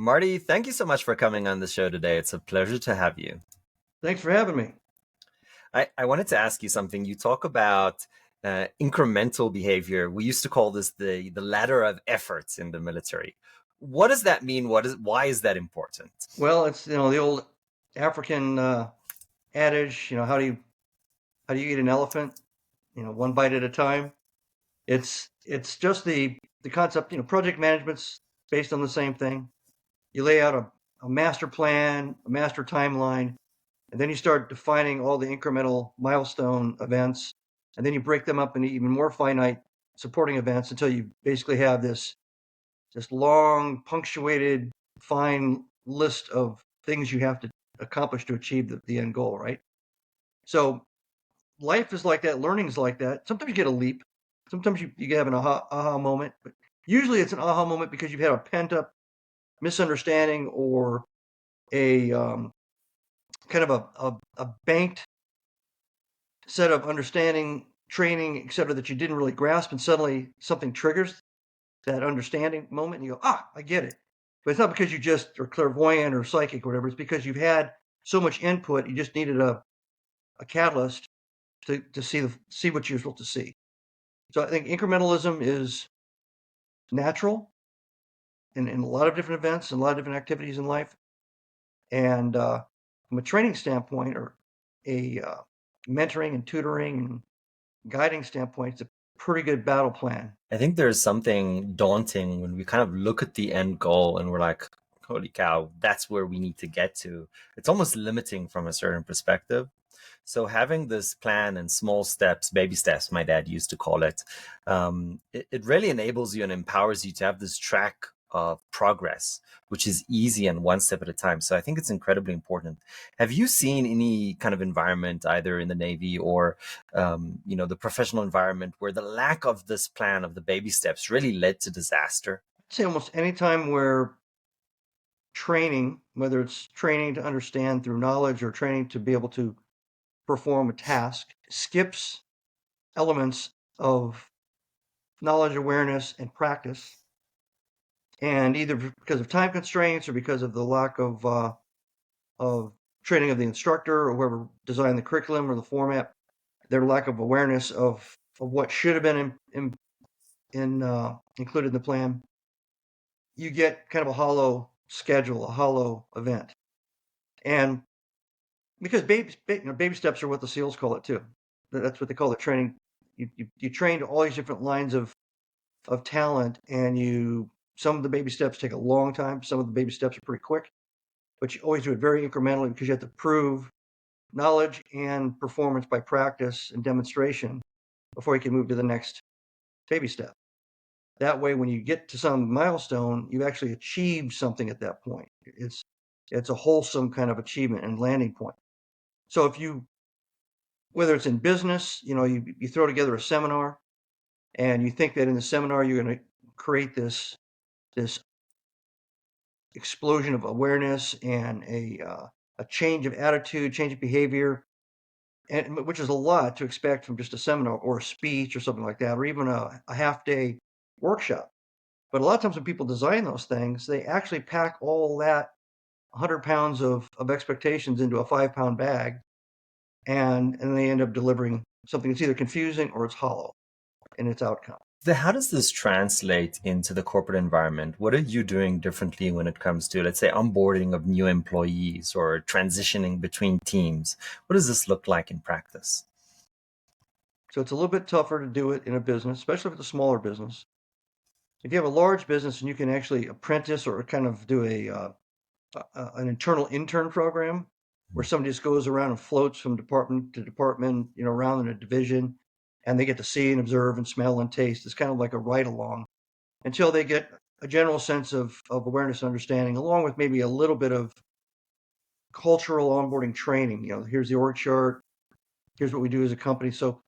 Marty, thank you so much for coming on the show today. It's a pleasure to have you. Thanks for having me. I wanted to ask you something. You talk about incremental behavior. We used to call this the ladder of efforts in the military. What does that mean? Why is that important? Well, it's the old African adage. How do you eat an elephant? One bite at a time. It's just the concept. Project management's based on the same thing. You lay out a master plan, a master timeline, and then you start defining all the incremental milestone events, and then you break them up into even more finite supporting events until you basically have this long, punctuated, fine list of things you have to accomplish to achieve the end goal, right? So life is like that, learning is like that. Sometimes you get a leap, sometimes you have an aha moment, but usually it's an aha moment because you've had a pent up misunderstanding or a kind of a banked set of understanding, training, et cetera, that you didn't really grasp, and suddenly something triggers that understanding moment, and you go, I get it. But it's not because you just are clairvoyant or psychic or whatever. It's because you've had so much input, you just needed a catalyst to see what you're supposed to see. So I think incrementalism is natural in a lot of different events and a lot of different activities in life. And from a training standpoint or a mentoring and tutoring and guiding standpoint, it's a pretty good battle plan. I think there's something daunting when we kind of look at the end goal and we're like, holy cow, that's where we need to get to. It's almost limiting from a certain perspective. So having this plan and small steps, baby steps, my dad used to call it, it really enables you and empowers you to have this track of progress, which is easy and one step at a time. So I think it's incredibly important. Have you seen any kind of environment, either in the Navy or the professional environment, where the lack of this plan of the baby steps really led to disaster? I'd say almost any time where training, whether it's training to understand through knowledge or training to be able to perform a task, skips elements of knowledge, awareness, and practice. And either because of time constraints or because of the lack of training of the instructor or whoever designed the curriculum or the format, their lack of awareness of what should have been included in the plan, you get kind of a hollow schedule, a hollow event. And because baby steps are what the SEALs call it too. That's what they call the training. You train to all these different lines of talent, and some of the baby steps take a long time. Some of the baby steps are pretty quick, but you always do it very incrementally because you have to prove knowledge and performance by practice and demonstration before you can move to the next baby step. That way, when you get to some milestone, you actually achieved something at that point. It's a wholesome kind of achievement and landing point. So whether it's in business, you throw together a seminar and you think that in the seminar you're going to create this explosion of awareness and a change of attitude, change of behavior, and which is a lot to expect from just a seminar or a speech or something like that, or even a half day workshop. But a lot of times when people design those things, they actually pack all that 100 pounds of expectations into a 5-pound bag, and they end up delivering something that's either confusing or it's hollow in its outcome. How does this translate into the corporate environment? What are you doing differently when it comes to, let's say, onboarding of new employees or transitioning between teams? What does this look like in practice? So it's a little bit tougher to do it in a business, especially if it's a smaller business. If you have a large business and you can actually apprentice or kind of do an internal intern program where somebody just goes around and floats from department to department, around in a division, and they get to see and observe and smell and taste. It's kind of like a ride along until they get a general sense of awareness and understanding, along with maybe a little bit of cultural onboarding training. Here's the org chart, here's what we do as a company. So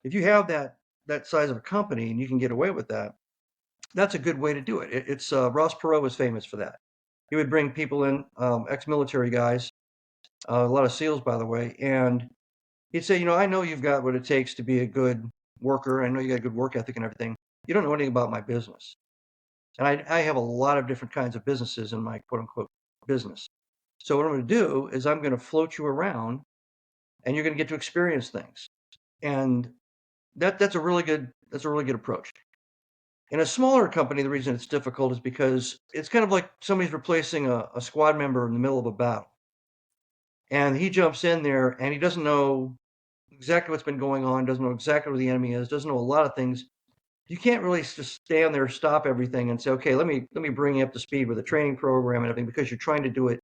if you have that size of a company and you can get away with that, that's a good way to do it. It's Ross Perot was famous for that. He would bring people in, ex-military guys, a lot of SEALs, by the way, and he'd say, I know you've got what it takes to be a good worker. I know you got a good work ethic and everything. You don't know anything about my business. And I have a lot of different kinds of businesses in my quote unquote business. So what I'm going to do is I'm going to float you around and you're going to get to experience things. And that's a really good approach. In a smaller company, the reason it's difficult is because it's kind of like somebody's replacing a squad member in the middle of a battle. And he jumps in there and he doesn't know exactly what's been going on, doesn't know exactly where the enemy is, doesn't know a lot of things. You can't really just stand there, stop everything, and say, okay, let me bring you up to speed with a training program and everything, because you're trying to do it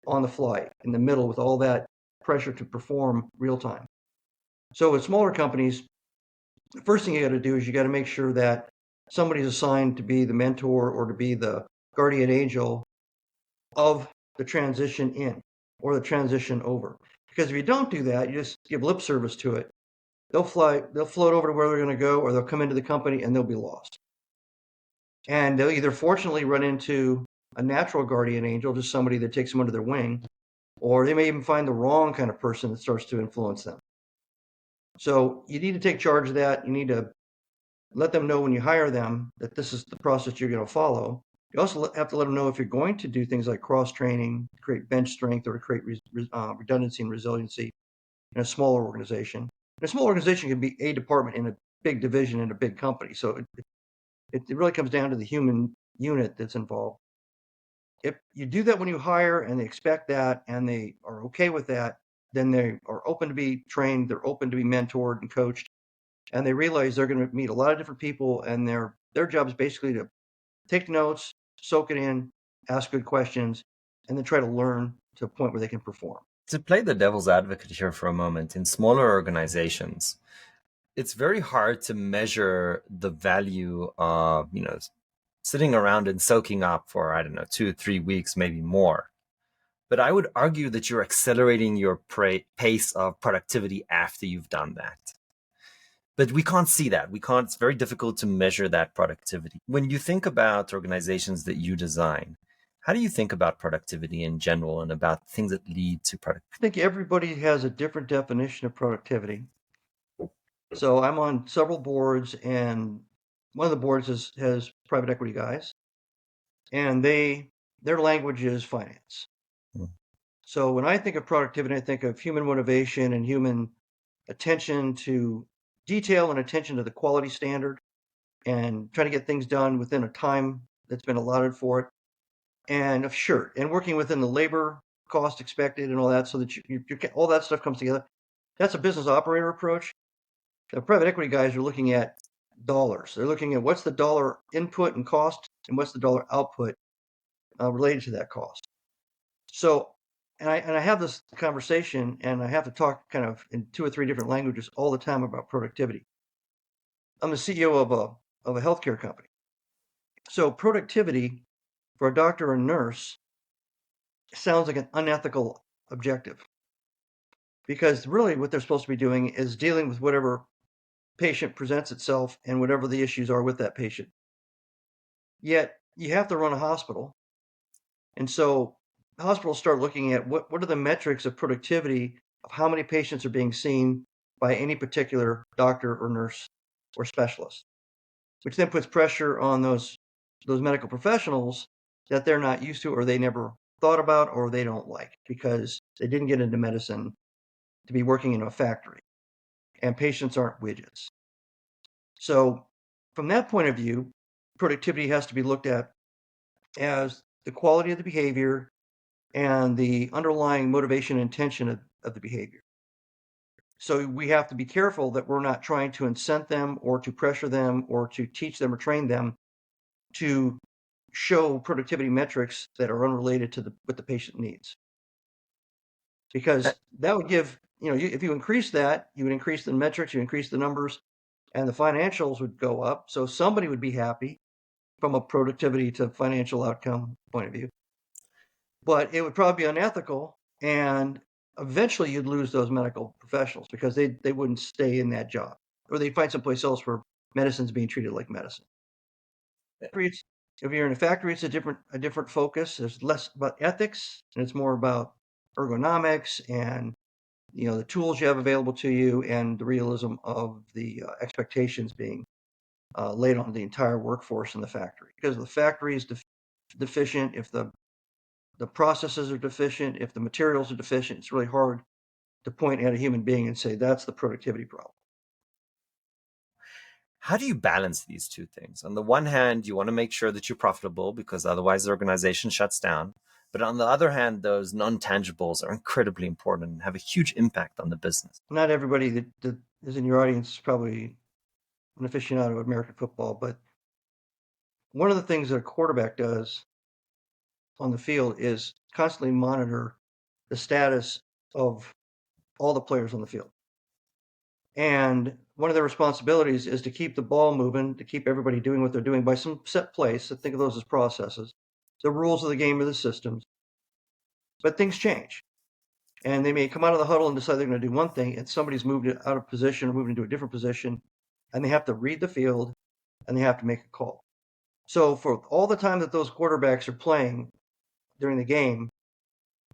on the fly in the middle with all that pressure to perform real time. So with smaller companies, the first thing you got to do is you got to make sure that somebody's assigned to be the mentor or to be the guardian angel of the transition in or the transition over. Because if you don't do that, you just give lip service to it, they'll float over to where they're going to go, or they'll come into the company and they'll be lost. And they'll either fortunately run into a natural guardian angel, just somebody that takes them under their wing, or they may even find the wrong kind of person that starts to influence them. So you need to take charge of that. You need to let them know when you hire them that this is the process you're going to follow. You also have to let them know if you're going to do things like cross-training, create bench strength, or to create redundancy and resiliency in a smaller organization. And a small organization can be a department in a big division in a big company. So it really comes down to the human unit that's involved. If you do that when you hire and they expect that and they are okay with that, then they are open to be trained, they're open to be mentored and coached, and they realize they're going to meet a lot of different people, and their job is basically to take notes, soak it in, ask good questions, and then try to learn to a point where they can perform. To play the devil's advocate here for a moment, in smaller organizations, it's very hard to measure the value of, sitting around and soaking up for, I don't know, 2 or 3 weeks, maybe more. But I would argue that you're accelerating your pace of productivity after you've done that. But we can't see that. It's very difficult to measure that productivity. When you think about organizations that you design, how do you think about productivity in general and about things that lead to productivity? I think everybody has a different definition of productivity. So I'm on several boards, and one of the boards has private equity guys, and their language is finance. Hmm. So when I think of productivity, I think of human motivation and human attention to detail and attention to the quality standard, and trying to get things done within a time that's been allotted for it. And sure, and working within the labor cost expected and all that, so that all that stuff comes together. That's a business operator approach. The private equity guys are looking at dollars. They're looking at what's the dollar input and cost, and what's the dollar output related to that cost. So, and I have this conversation, and I have to talk kind of in 2 or 3 different languages all the time about productivity. I'm the CEO of a healthcare company. So productivity for a doctor or nurse sounds like an unethical objective, because really what they're supposed to be doing is dealing with whatever patient presents itself and whatever the issues are with that patient. Yet you have to run a hospital. And so hospitals start looking at what are the metrics of productivity of how many patients are being seen by any particular doctor or nurse or specialist, which then puts pressure on those medical professionals that they're not used to, or they never thought about, or they don't like, because they didn't get into medicine to be working in a factory, and patients aren't widgets. So from that point of view, productivity has to be looked at as the quality of the behavior and the underlying motivation and intention of the behavior. So we have to be careful that we're not trying to incent them or to pressure them or to teach them or train them to show productivity metrics that are unrelated to what the patient needs. Because that would give, if you increase that, you would increase the metrics, you increase the numbers, and the financials would go up. So somebody would be happy from a productivity to financial outcome point of view. But it would probably be unethical, and eventually you'd lose those medical professionals because they wouldn't stay in that job, or they'd find someplace else where medicine's being treated like medicine. If you're in a factory, it's a different focus. There's less about ethics, and it's more about ergonomics and the tools you have available to you, and the realism of the expectations being laid on the entire workforce in the factory, because the factory is deficient. If the processes are deficient, if the materials are deficient, it's really hard to point at a human being and say that's the productivity problem. How do you balance these two things? On the one hand, you want to make sure that you're profitable because otherwise the organization shuts down. But on the other hand, those non-tangibles are incredibly important and have a huge impact on the business. Not everybody that is in your audience is probably an aficionado of American football, but one of the things that a quarterback does on the field is constantly monitor the status of all the players on the field. And one of their responsibilities is to keep the ball moving, to keep everybody doing what they're doing by some set place. So think of those as processes, the rules of the game or the systems. But things change. And they may come out of the huddle and decide they're going to do one thing, and somebody's moved out of position or moved into a different position, and they have to read the field and they have to make a call. So for all the time that those quarterbacks are playing during the game,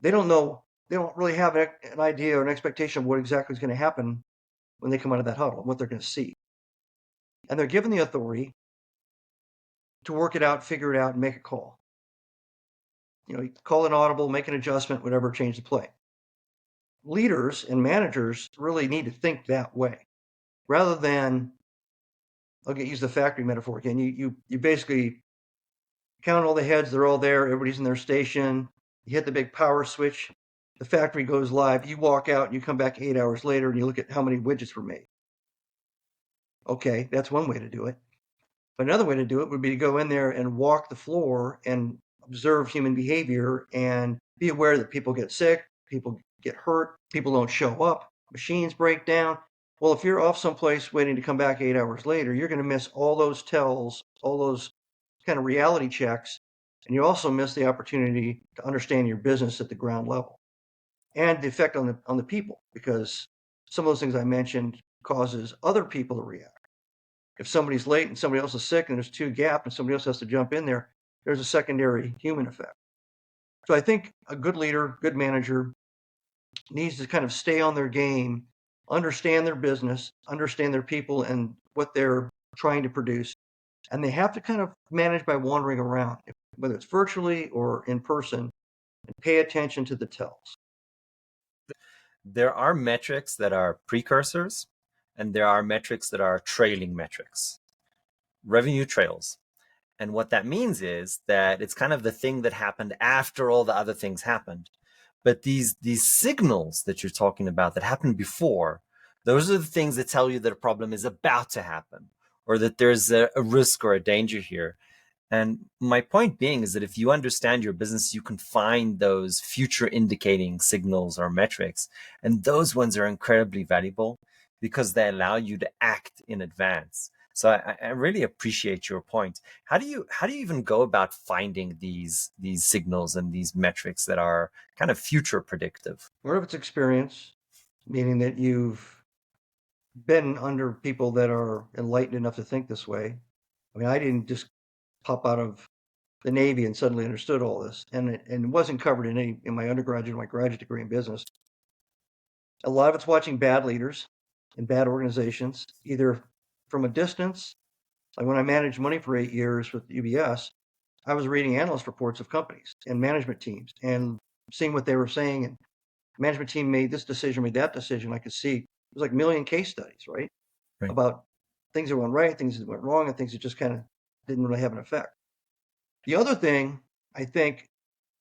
they don't know, they don't really have an idea or an expectation of what exactly is going to happen when they come out of that huddle, what they're going to see. And they're given the authority to work it out, figure it out, and make a call. Call an audible, make an adjustment, whatever, change the play. Leaders and managers really need to think that way, rather than, I'll use the factory metaphor again. You basically count all the heads; they're all there. Everybody's in their station. You hit the big power switch. The factory goes live. You walk out and you come back 8 hours later and you look at how many widgets were made. Okay, that's one way to do it. But another way to do it would be to go in there and walk the floor and observe human behavior and be aware that people get sick, people get hurt, people don't show up, machines break down. Well, if you're off someplace waiting to come back 8 hours later, you're going to miss all those tells, all those kind of reality checks, and you also miss the opportunity to understand your business at the ground level and the effect on the people, because some of those things I mentioned causes other people to react. If somebody's late and somebody else is sick and there's two gaps and somebody else has to jump in there, there's a secondary human effect. So I think a good leader, good manager needs to kind of stay on their game, understand their business, understand their people and what they're trying to produce. And they have to kind of manage by wandering around, whether it's virtually or in person, and pay attention to the tells. There are metrics that are precursors, and there are metrics that are trailing metrics. Revenue trails. And what that means is that it's kind of the thing that happened after all the other things happened. But these signals that you're talking about that happened before, those are the things that tell you that a problem is about to happen, or that there's a risk or a danger here. And my point being is that if you understand your business, you can find those future indicating signals or metrics. And those ones are incredibly valuable because they allow you to act in advance. So I really appreciate your point. How do you even go about finding these signals and these metrics that are kind of future predictive? Part of it's experience, meaning that you've been under people that are enlightened enough to think this way. I mean, I didn't just pop out of the Navy and suddenly understood all this, and it wasn't covered in my undergraduate or my graduate degree in business. A lot of it's watching bad leaders in bad organizations, either from a distance. Like when I managed money for 8 years with UBS, I was reading analyst reports of companies and management teams and seeing what they were saying. And management team made this decision, made that decision. I could see it was like a million case studies, right? Right. About things that went right, things that went wrong, and things that just kind of didn't really have an effect. The other thing, I think,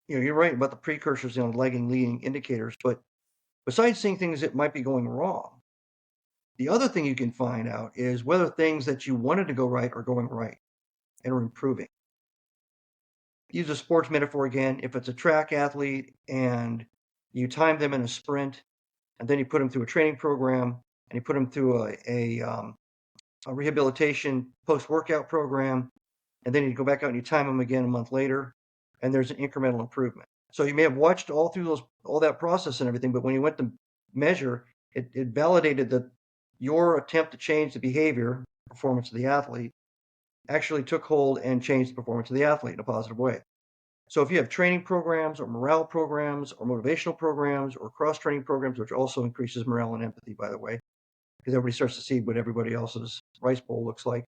you're right about the precursors and lagging leading indicators, but besides seeing things that might be going wrong, the other thing you can find out is whether things that you wanted to go right are going right and are improving. Use a sports metaphor again. If it's a track athlete and you time them in a sprint, and then you put them through a training program, and you put them through a rehabilitation post-workout program, and then you go back out and you time them again a month later, and there's an incremental improvement. So you may have watched all through all that process and everything, but when you went to measure, it validated that your attempt to change the behavior, performance of the athlete, actually took hold and changed the performance of the athlete in a positive way. So if you have training programs or morale programs or motivational programs or cross-training programs, which also increases morale and empathy, by the way, because everybody starts to see what everybody else's rice bowl looks like.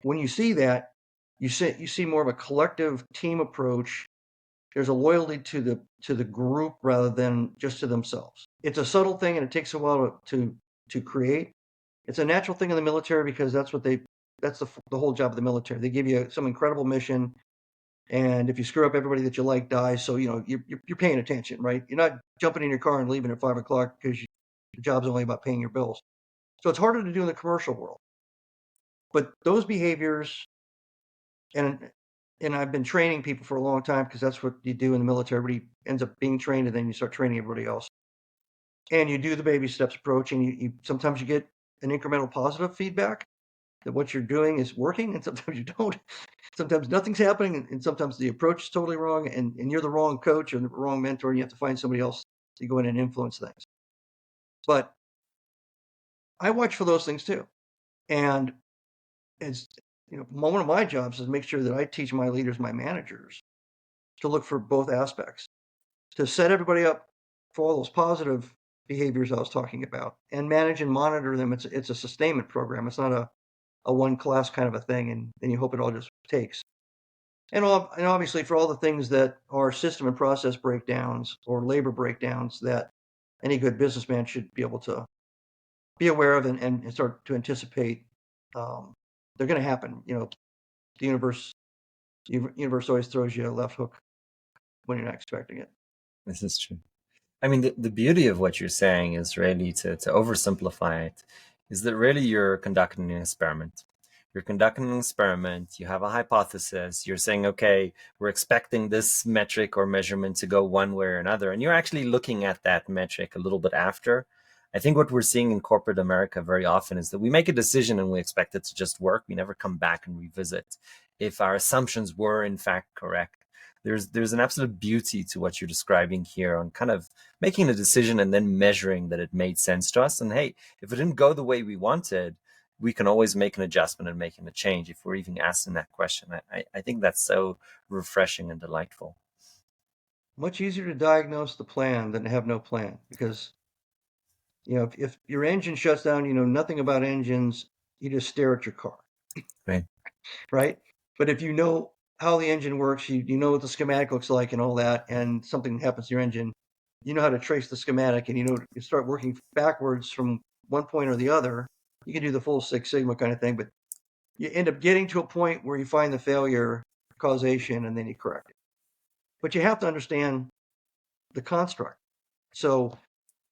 when you see that, you see more of a collective team approach. There's a loyalty to the group rather than just to themselves. It's a subtle thing, and it takes a while to create. It's a natural thing in the military because that's the whole job of the military. They give you some incredible mission, and if you screw up, everybody that you like dies. So you're paying attention, right? You're not jumping in your car and leaving at 5 o'clock because your job's only about paying your bills. So it's harder to do in the commercial world. But those behaviors, and I've been training people for a long time because that's what you do in the military. Everybody ends up being trained, and then you start training everybody else. And you do the baby steps approach, and you sometimes you get an incremental positive feedback that what you're doing is working, and sometimes you don't. Sometimes nothing's happening, and sometimes the approach is totally wrong, and you're the wrong coach or the wrong mentor, and you have to find somebody else to go in and influence things. But I watch for those things too. And it's, one of my jobs is make sure that I teach my leaders, my managers, to look for both aspects, to set everybody up for all those positive behaviors I was talking about, and manage and monitor them. It's a sustainment program. It's not a one class kind of a thing, and you hope it all just takes. And obviously for all the things that are system and process breakdowns or labor breakdowns that any good businessman should be able to be aware of and start to anticipate. They're going to happen. The universe always throws you a left hook when you're not expecting it. This is true. I mean, the beauty of what you're saying is really to oversimplify it, is that really you're conducting an experiment. You're conducting an experiment, you have a hypothesis, you're saying, okay, we're expecting this metric or measurement to go one way or another, and you're actually looking at that metric a little bit after. I think what we're seeing in corporate America very often is that we make a decision and we expect it to just work. We never come back and revisit if our assumptions were in fact correct. There's an absolute beauty to what you're describing here on kind of making a decision and then measuring that it made sense to us. And hey, if it didn't go the way we wanted, we can always make an adjustment and making a change if we're even asking that question. I think that's so refreshing and delightful. Much easier to diagnose the plan than to have no plan, because if your engine shuts down, you know nothing about engines, you just stare at your car. Right. Right? But if you know how the engine works, you know what the schematic looks like and all that, and something happens to your engine, you know how to trace the schematic, and you start working backwards from one point or the other. You can do the full Six Sigma kind of thing, but you end up getting to a point where you find the failure causation and then you correct it. But you have to understand the construct. So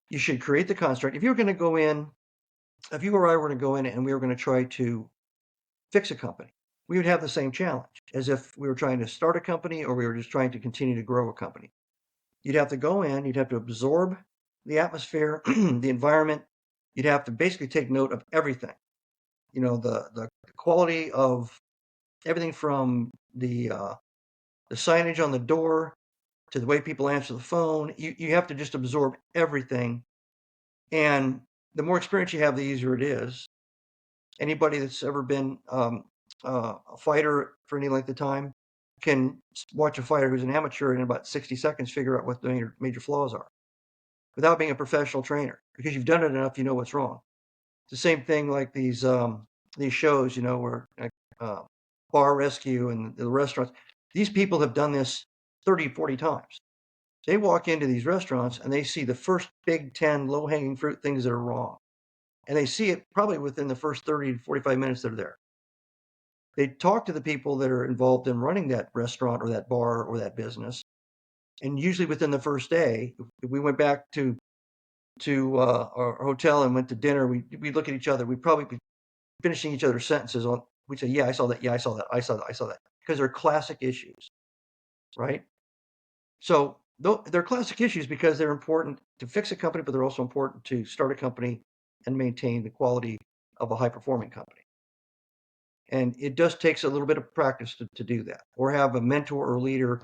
you should create the construct. If you or I were to go in and we were going to try to fix a company, we would have the same challenge as if we were trying to start a company or we were just trying to continue to grow a company. You'd have to go in, you'd have to absorb the atmosphere, the environment. You'd have to basically take note of everything. The quality of everything from the signage on the door to the way people answer the phone. You have to just absorb everything. And the more experience you have, the easier it is. Anybody that's ever been a fighter for any length of time can watch a fighter who's an amateur and in about 60 seconds figure out what the major flaws are without being a professional trainer, because you've done it enough, you know what's wrong. It's the same thing like these shows, where Bar Rescue and the restaurants. These people have done this 30, 40 times. They walk into these restaurants and they see the first big 10 low-hanging fruit things that are wrong. And they see it probably within the first 30 to 45 minutes they're there. They talk to the people that are involved in running that restaurant or that bar or that business. And usually within the first day, if we went back to our hotel and went to dinner, we look at each other. We'd probably be finishing each other's sentences on. We'd say, "Yeah, I saw that. Yeah, I saw that. I saw that. I saw that." Because they're classic issues, right? So they're classic issues because they're important to fix a company, but they're also important to start a company and maintain the quality of a high-performing company. And it just takes a little bit of practice to do that, or have a mentor or leader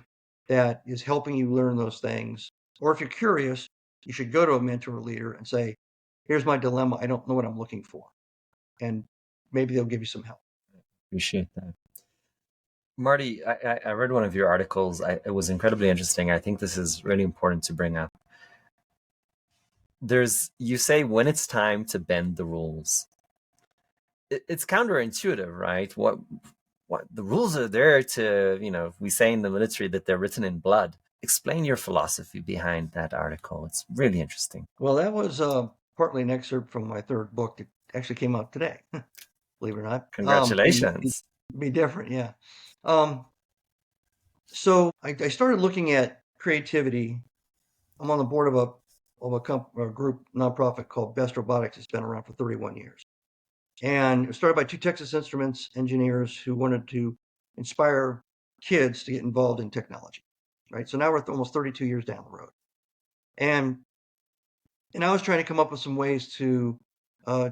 that is helping you learn those things. Or if you're curious, you should go to a mentor or leader and say, "Here's my dilemma. I don't know what I'm looking for." And maybe they'll give you some help. Appreciate that. Marty, I read one of your articles. It was incredibly interesting. I think this is really important to bring up. You say when it's time to bend the rules. it's counterintuitive, right? What the rules are there to, we say in the military that they're written in blood. Explain your philosophy behind that article. It's really interesting. Well, that was partly an excerpt from my third book that actually came out today, believe it or not. Congratulations. Be different, yeah. So I started looking at creativity. I'm on the board of a group nonprofit called Best Robotics. It's been around for 31 years. And it was started by two Texas Instruments engineers who wanted to inspire kids to get involved in technology, right? So now we're almost 32 years down the road. And I was trying to come up with some ways to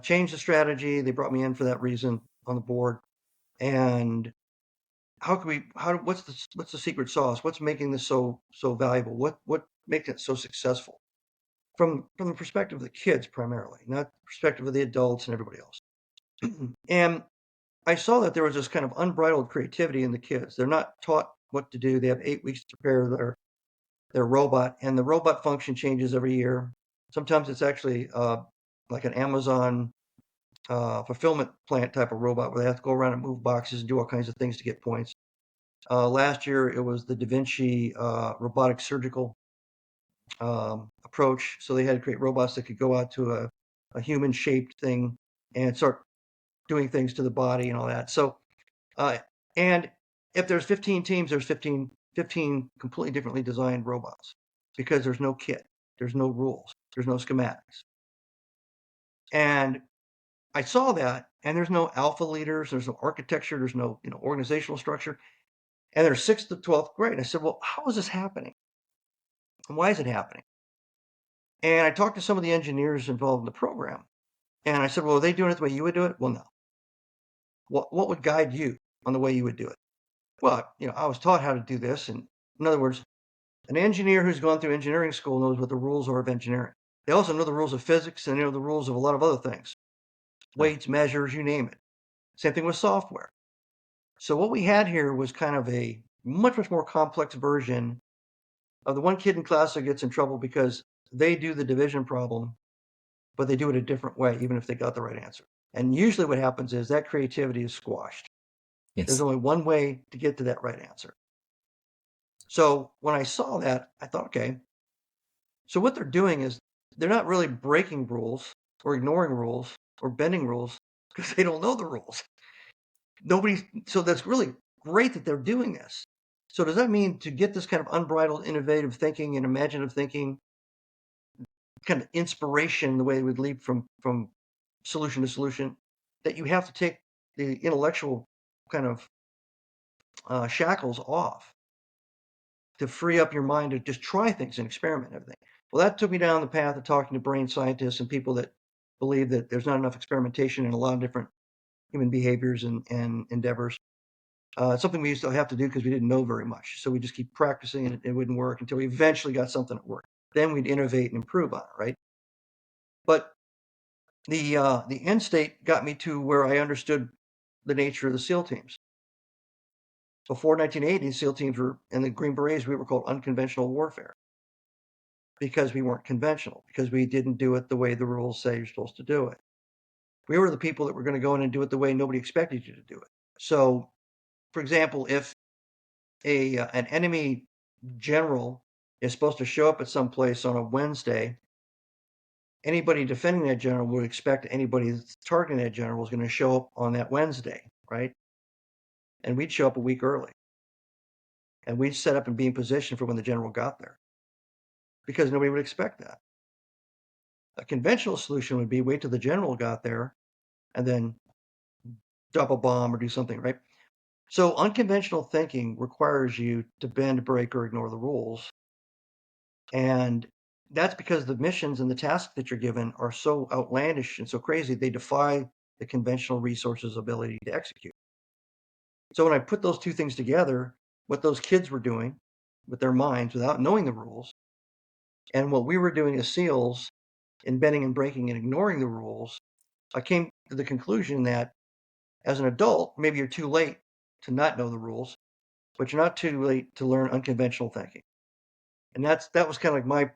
change the strategy. They brought me in for that reason on the board. And what's the secret sauce? What's making this so valuable? What makes it so successful? From the perspective of the kids primarily, not the perspective of the adults and everybody else. And I saw that there was this kind of unbridled creativity in the kids. They're not taught what to do. They have 8 weeks to prepare their robot, and the robot function changes every year. Sometimes it's actually like an Amazon fulfillment plant type of robot where they have to go around and move boxes and do all kinds of things to get points. Last year it was the Da Vinci robotic surgical approach. So they had to create robots that could go out to a human shaped thing and start doing things to the body and all that. So, and if there's 15 teams, there's 15 completely differently designed robots because there's no kit, there's no rules, there's no schematics. And I saw that, and there's no alpha leaders, there's no architecture, there's no organizational structure, and there's 6th to 12th grade. And I said, well, how is this happening? And why is it happening? And I talked to some of the engineers involved in the program, and I said, well, are they doing it the way you would do it? Well, no. What would guide you on the way you would do it? Well, I was taught how to do this. And in other words, an engineer who's gone through engineering school knows what the rules are of engineering. They also know the rules of physics and they know the rules of a lot of other things. Weights, measures, you name it. Same thing with software. So what we had here was kind of a much more complex version of the one kid in class that gets in trouble because they do the division problem, but they do it a different way, even if they got the right answer. And usually what happens is that creativity is squashed. Yes. There's only one way to get to that right answer. So when I saw that, I thought, okay, so what they're doing is they're not really breaking rules or ignoring rules or bending rules because they don't know the rules. So that's really great that they're doing this. So does that mean to get this kind of unbridled innovative thinking and imaginative thinking, kind of inspiration, the way it would leap from solution to solution, that you have to take the intellectual kind of shackles off to free up your mind to just try things and experiment and everything. Well, that took me down the path of talking to brain scientists and people that believe that there's not enough experimentation in a lot of different human behaviors and endeavors. Something we used to have to do because we didn't know very much. So we just keep practicing and it wouldn't work until we eventually got something that worked. Then we'd innovate and improve on it, right? But the end state got me to where I understood the nature of the SEAL teams. Before 1980, SEAL teams were, and the Green Berets, we were called unconventional warfare because we weren't conventional, because we didn't do it the way the rules say you're supposed to do it. We were the people that were going to go in and do it the way nobody expected you to do it. So, for example, if an enemy general is supposed to show up at some place on a Wednesday, anybody defending that general would expect anybody that's targeting that general is going to show up on that Wednesday, right? And we'd show up a week early. And we'd set up and be in position for when the general got there. Because nobody would expect that. A conventional solution would be wait till the general got there and then drop a bomb or do something, right? So unconventional thinking requires you to bend, break, or ignore the rules. And that's because the missions and the tasks that you're given are so outlandish and so crazy, they defy the conventional resources ability to execute. So when I put those two things together, what those kids were doing with their minds without knowing the rules, and what we were doing as SEALs in bending and breaking and ignoring the rules, I came to the conclusion that as an adult, maybe you're too late to not know the rules, but you're not too late to learn unconventional thinking. And that was kind of like my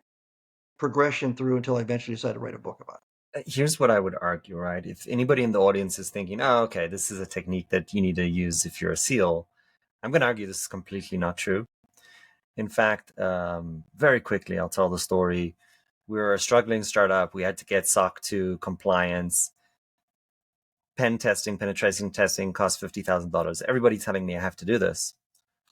progression through until I eventually decided to write a book about it. Here's what I would argue, right? If anybody in the audience is thinking, oh, okay, this is a technique that you need to use if you're a SEAL, I'm going to argue this is completely not true. In fact, very quickly, I'll tell the story. We were a struggling startup. We had to get SOC 2 compliance. Pen testing, penetration testing cost $50,000. Everybody telling me I have to do this.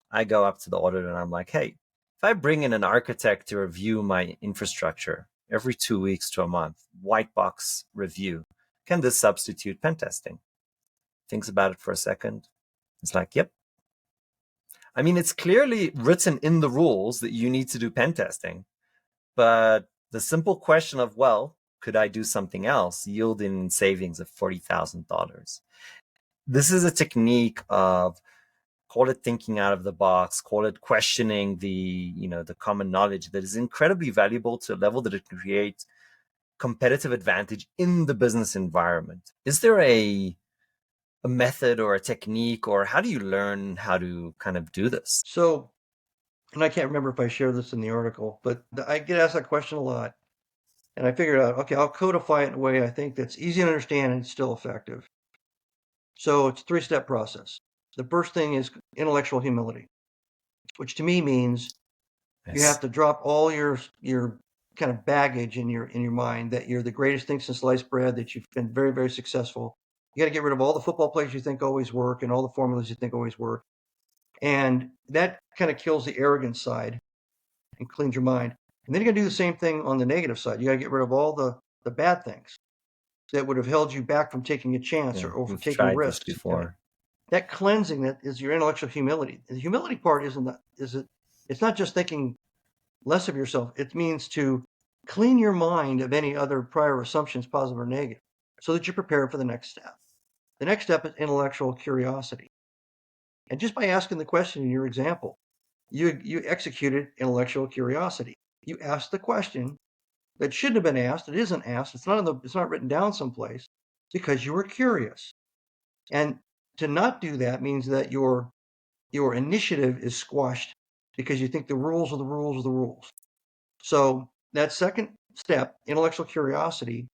I go up to the auditor and I'm like, hey, if I bring in an architect to review my infrastructure every 2 weeks to a month, white box review, can this substitute pen testing? Thinks about it for a second. It's like, yep. I mean, it's clearly written in the rules that you need to do pen testing, but the simple question of, well, could I do something else, yielding savings of $40,000? This is a technique of, call it thinking out of the box, call it questioning the common knowledge, that is incredibly valuable to a level that it can create competitive advantage in the business environment. Is there a method or a technique, or how do you learn how to kind of do this? So, and I can't remember if I shared this in the article, but I get asked that question a lot. And I figured out, okay, I'll codify it in a way I think that's easy to understand and still effective. So it's a three-step process. The first thing is intellectual humility, which to me means you have Yes. to drop all your kind of baggage in your mind that you're the greatest thing since sliced bread, that you've been very, very successful. You got to get rid of all the football plays you think always work and all the formulas you think always work. And that kind of kills the arrogant side and cleans your mind. And then you got to do the same thing on the negative side. You got to get rid of all the bad things that would have held you back from taking a chance Yeah, or from we've taking tried this risks. before. That cleansing, that is your intellectual humility. The humility part it's not just thinking less of yourself. It means to clean your mind of any other prior assumptions, positive or negative, so that you're prepared for the next step. The next step is intellectual curiosity. And just by asking the question in your example, you executed intellectual curiosity. You asked the question that shouldn't have been asked. It isn't asked. It's not written down someplace because you were curious. And to not do that means that your initiative is squashed because you think the rules are the rules are the rules. So that second step, intellectual curiosity,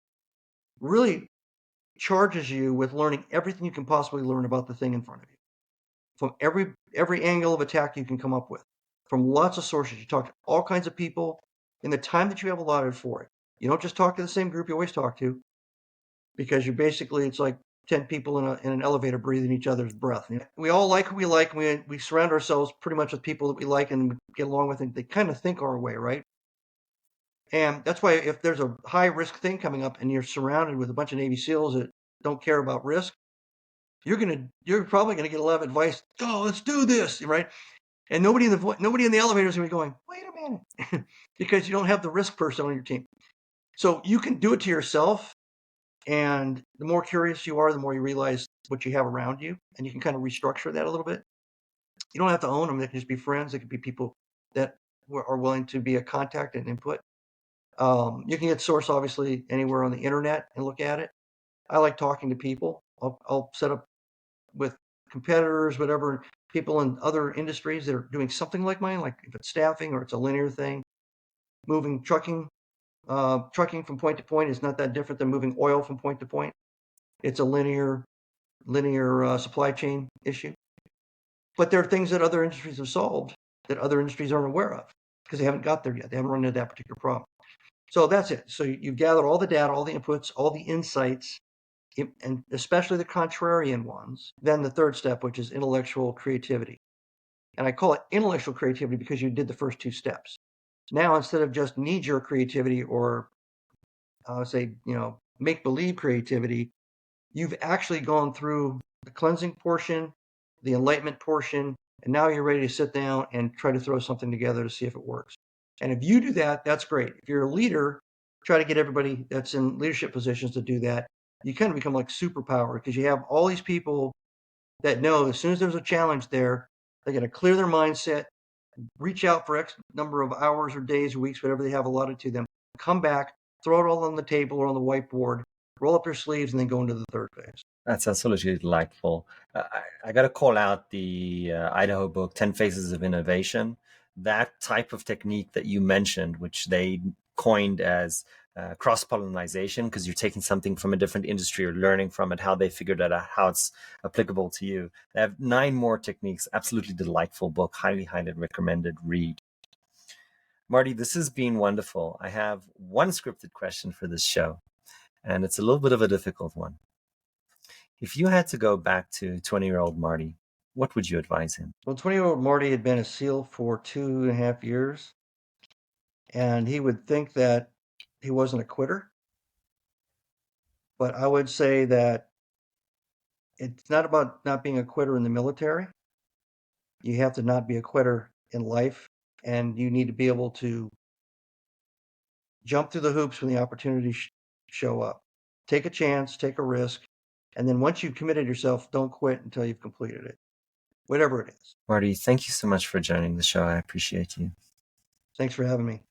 really charges you with learning everything you can possibly learn about the thing in front of you, from every angle of attack you can come up with, from lots of sources. You talk to all kinds of people in the time that you have allotted for it. You don't just talk to the same group you always talk to, because it's like 10 people in an elevator breathing each other's breath. We all like who we like. We surround ourselves pretty much with people that we like and get along with, and they kind of think our way, right? And that's why if there's a high risk thing coming up and you're surrounded with a bunch of Navy SEALs that don't care about risk, you're probably gonna get a lot of advice. Oh, let's do this, right? And nobody in the elevator is gonna be going, wait a minute, because you don't have the risk person on your team. So you can do it to yourself, and the more curious you are, the more you realize what you have around you, and you can kind of restructure that a little bit. You don't have to own them. They can just be friends. They could be people that are willing to be a contact and input. You can get source obviously anywhere on the internet and look at it. I like talking to people. I'll set up with competitors, whatever, people in other industries that are doing something like mine, like if it's staffing or it's a linear thing. Moving trucking from point to point is not that different than moving oil from point to point. It's a linear supply chain issue. But there are things that other industries have solved that other industries aren't aware of because they haven't got there yet. They haven't run into that particular problem. So that's it. So you've gathered all the data, all the inputs, all the insights, and especially the contrarian ones. Then the third step, which is intellectual creativity. And I call it intellectual creativity because you did the first two steps. Now, instead of just knee-jerk creativity or make-believe creativity, you've actually gone through the cleansing portion, the enlightenment portion, and now you're ready to sit down and try to throw something together to see if it works. And if you do that, that's great. If you're a leader, try to get everybody that's in leadership positions to do that. You kind of become like superpower because you have all these people that know as soon as there's a challenge there, they're going to clear their mindset, reach out for X number of hours or days or weeks, whatever they have allotted to them, come back, throw it all on the table or on the whiteboard, roll up their sleeves, and then go into the third phase. That's absolutely delightful. I got to call out the Idaho book, 10 Phases of Innovation. That type of technique that you mentioned, which they coined as cross-pollination, because you're taking something from a different industry or learning from it, how they figured it out, how it's applicable to you. They have 9 more techniques. Absolutely delightful book. Highly, highly recommended read. Marty, this has been wonderful. I have one scripted question for this show, and it's a little bit of a difficult one. If you had to go back to 20-year-old Marty, what would you advise him? Well, 20-year-old Marty had been a SEAL for 2.5 years, and he would think that he wasn't a quitter. But I would say that it's not about not being a quitter in the military. You have to not be a quitter in life, and you need to be able to jump through the hoops when the opportunities show up. Take a chance, take a risk, and then once you've committed yourself, don't quit until you've completed it, whatever it is. Marty, thank you so much for joining the show. I appreciate you. Thanks for having me.